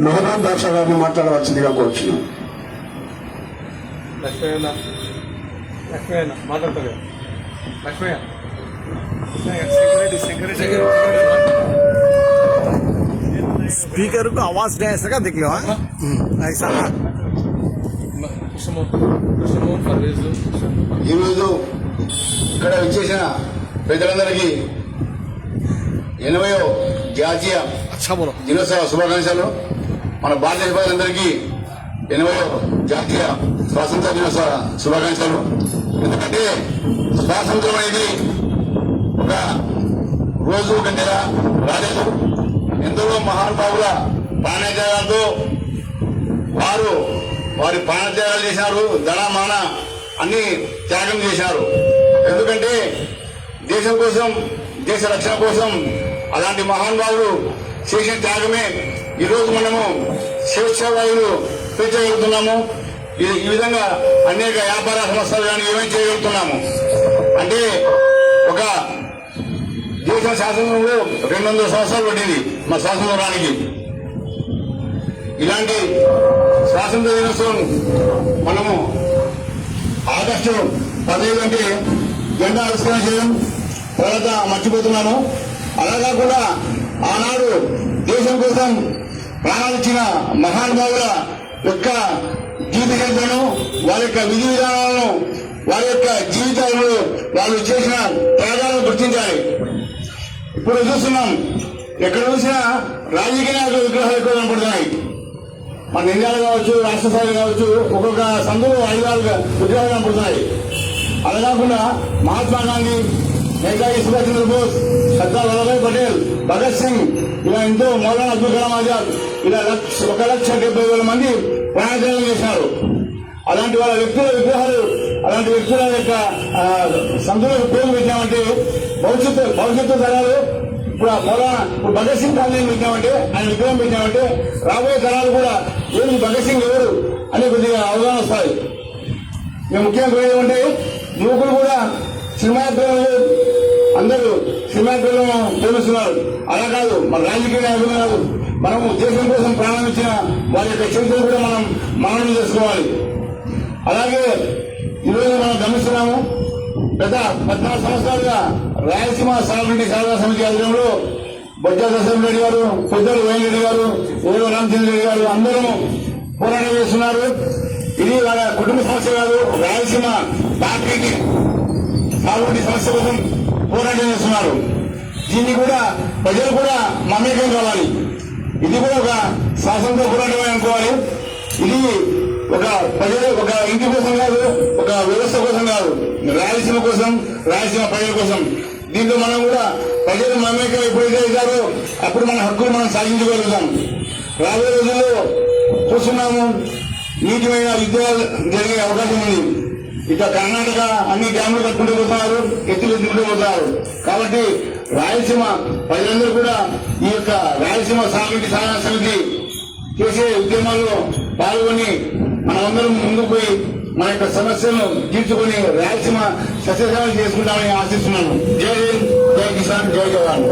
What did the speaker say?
నవనాథ్ దాస గారిని మాట్లాడవలసిందిగా కోరుచున్నాను. లక్ష్మయ్య మాట్లాడతారు. लक्ष्मैया स्पीकर को आवाज नहीं आ सका देख लो ऐसा ఈరోజు ఇక్కడ విచ్చేసిన పెద్దలందరికీ 80వ జాతీయ దినోత్సవ శుభాకాంక్షలు. మన భారతదేశ ప్రజలందరికీ 80వ జాతీయ స్వాతంత్ర దినోత్సవ శుభాకాంక్షలు. ఎందుకంటే స్వాతంత్రం అనేది ఒక రోజు గంటగా రాలేదు. ఎందరో మహానుభావుల ప్రాణత్యాగాలతో వారి ప్రాణత్యాగాలు చేశారు, ధన మాన అన్ని త్యాగం చేశారు. ఎందుకంటే దేశం కోసం, దేశ రక్షణ కోసం అలాంటి మహానుభావులు చేసిన త్యాగమే ఈరోజు మనము స్వేచ్ఛావాయువులు పెంచగలుగుతున్నాము. ఈ విధంగా అనేక వ్యాపార సంస్థలు కానీ ఏమేమి చేయగలుగుతున్నాము అంటే ఒక దేశ శాసనంలో 200 సంవత్సరాలు పట్టింది మా స్వాతంత్రానికి. ఇలాంటి స్వాతంత్ర దినోత్సవం మనము ఆగస్టు 15 అంటే జెండా ఆవిష్కరణ చేయడం తర్వాత మర్చిపోతున్నాము. అలా కాకుండా ఆనాడు దేశం కోసం ప్రాణాలిచ్చిన మహానుభావుల యొక్క జీవిత చరిత్రను, వారి యొక్క విధి విధానాలను, వారి యొక్క జీవితాలను, వాళ్ళు చేసిన త్యాగాలను గుర్తించాలి. ఇప్పుడు చూస్తున్నాం, ఎక్కడ చూసినా రాజకీయ నాయకుల విగ్రహాలు ఎక్కువ కనపడుతున్నాయి. మన ఇండియాలో కావచ్చు, రాష్ట్ర స్థాయిలో కావచ్చు, ఒక్కొక్క సందులో 5-6 విగ్రహాలు కనపడుతున్నాయి. అలా కాకుండా మహాత్మా గాంధీ, నేతాజీ సుభాష్ చంద్రబోస్, సర్దార్ వల్లభాయ్ పటేల్, భగత్ సింగ్, ఇలా ఎంతో మౌలానా అబ్దుల్ కలాం ఆజాద్, ఇలా 1,70,000 మంది ప్రాణత్యాగం చేశారు. అలాంటి వాళ్ళ వ్యక్తుల విగ్రహాలు, అలాంటి వ్యక్తుల యొక్క సంతులకు పేర్లు పెట్టామంటే భవిష్యత్తు తరాలు ఇప్పుడు భగత్ సింగ్ కాలనీ పెట్టామంటే, ఆయన విగ్రహం పెట్టామంటే రాబోయే తరాలు కూడా ఏంటి భగత్ సింగ్ ఎవరు అనే కొద్దిగా అవగాహన వస్తాయి. మేము ముఖ్యంగా ఏమంటే యువకులు కూడా సినిమా యాత్రలు, అందరూ సినిమా యాత్రలను ప్రేమిస్తున్నారు. అలా కాదు, మన రాజకీయ నాయకులు కాదు, మనము దేశం కోసం ప్రాణం ఇచ్చిన వారి యొక్క చరిత్రను కూడా మనం మననం చేసుకోవాలి. అలాగే ఈరోజు మనం గమనిస్తున్నాము, గత 14 సంవత్సరాలుగా రాయలసీమ సాగునీటి సాధన సమితి ఆధ్వర్యంలో బొజ్జ రెడ్డి గారు, పెద్దలు వేణరెడ్డి గారు, ఏదో రామచంద్ర రెడ్డి గారు అందరూ పోరాటం చేస్తున్నారు. ఇది వాళ్ళ కుటుంబ సమస్య కాదు, రాయలసీమ పార్టీకి సాగునీటి సమస్య కోసం పోరాటం చేస్తున్నారు. దీన్ని కూడా ప్రజలు కూడా మమేకం కావాలి. ఇది కూడా ఒక స్వాతంత్ర పోరాటమే అనుకోవాలి. ఇది ఒక ప్రజలు, ఒక ఇంటి కోసం కాదు, ఒక వ్యవస్థ కోసం కాదు, రాయలసీమ కోసం, రాయలసీమ ప్రజల కోసం. దీంట్లో మనం కూడా ప్రజలు మమేకం ఎప్పుడైతే అవుతారో అప్పుడు మన హక్కులు మనం సాధించగలుగుతాం. రాబోయే రోజుల్లో చూస్తున్నాము, నీటిమైన యుద్ధాలు జరిగే అవకాశం ఉంది. ఇక కర్ణాటక అన్ని డ్యాములు కట్టుకుంటూ పోతున్నారు, ఎత్తులు ఎత్తుకుంటూ పోతున్నారు. కాబట్టి రాయలసీమ ప్రజలందరూ కూడా ఈ యొక్క రాయలసీమ సాగునీటి సాధన సమితి చేసే ఉద్యమాల్లో పాల్గొని మనమందరం ముందుకు పోయి మన యొక్క సమస్యలను తీర్చుకుని రాయలసీమ సస్యశామం చేసుకుంటామని ఆశిస్తున్నాను. జై హింద్, జై కిసాన్, జై జవాన్.